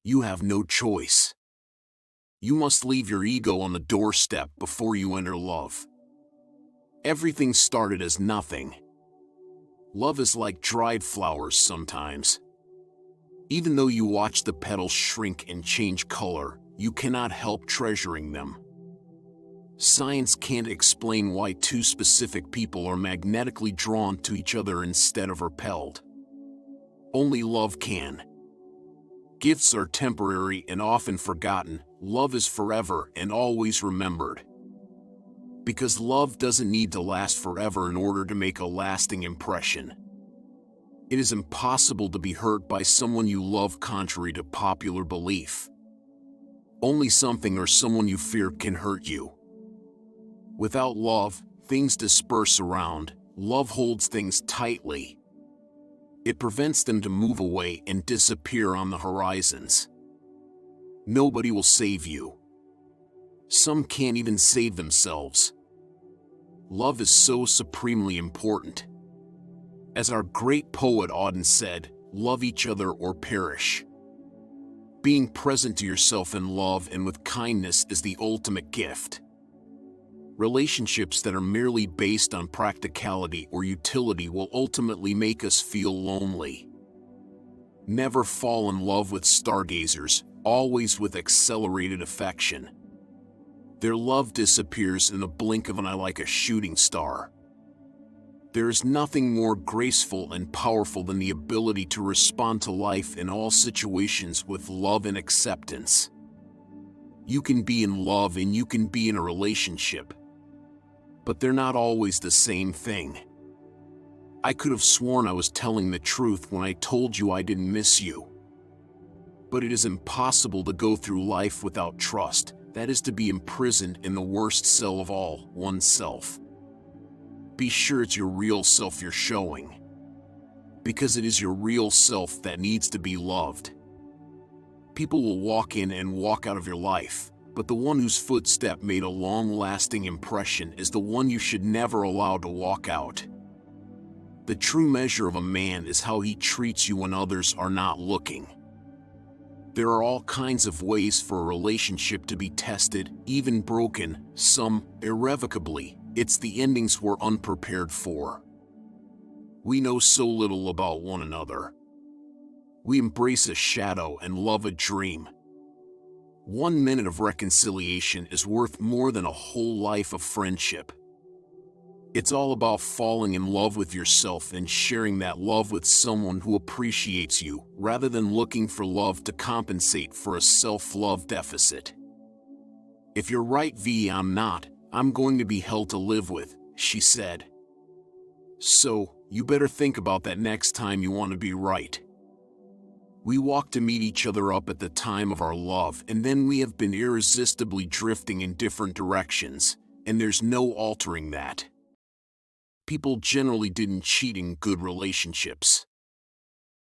You have no choice. You must leave your ego on the doorstep before you enter love. Everything started as nothing. Love is like dried flowers sometimes. Even though you watch the petals shrink and change color, you cannot help treasuring them. Science can't explain why two specific people are magnetically drawn to each other instead of repelled. Only love can. Gifts are temporary and often forgotten. Love is forever and always remembered. Because love doesn't need to last forever in order to make a lasting impression. It is impossible to be hurt by someone you love contrary to popular belief. Only something or someone you fear can hurt you. Without love, things disperse around. Love holds things tightly. It prevents them to move away and disappear on the horizons. Nobody will save you. Some can't even save themselves. Love is so supremely important. As our great poet Auden said, love each other or perish. Being present to yourself in love and with kindness is the ultimate gift. Relationships that are merely based on practicality or utility will ultimately make us feel lonely. Never fall in love with stargazers, always with accelerated affection. Their love disappears in the blink of an eye like a shooting star. There is nothing more graceful and powerful than the ability to respond to life in all situations with love and acceptance. You can be in love and you can be in a relationship, but they're not always the same thing. I could have sworn I was telling the truth when I told you I didn't miss you. But it is impossible to go through life without trust. That is to be imprisoned in the worst cell of all, oneself. Be sure it's your real self you're showing. Because it is your real self that needs to be loved. People will walk in and walk out of your life, but the one whose footstep made a long-lasting impression is the one you should never allow to walk out. The true measure of a man is how he treats you when others are not looking. There are all kinds of ways for a relationship to be tested, even broken, some irrevocably. It's the endings we're unprepared for. We know so little about one another. We embrace a shadow and love a dream. 1 minute of reconciliation is worth more than a whole life of friendship. It's all about falling in love with yourself and sharing that love with someone who appreciates you, rather than looking for love to compensate for a self-love deficit. If you're right I'm not, I'm going to be hell to live with, she said. So, you better think about that next time you want to be right. We walk to meet each other up at the time of our love, and then we have been irresistibly drifting in different directions, and there's no altering that. People generally didn't cheat in good relationships.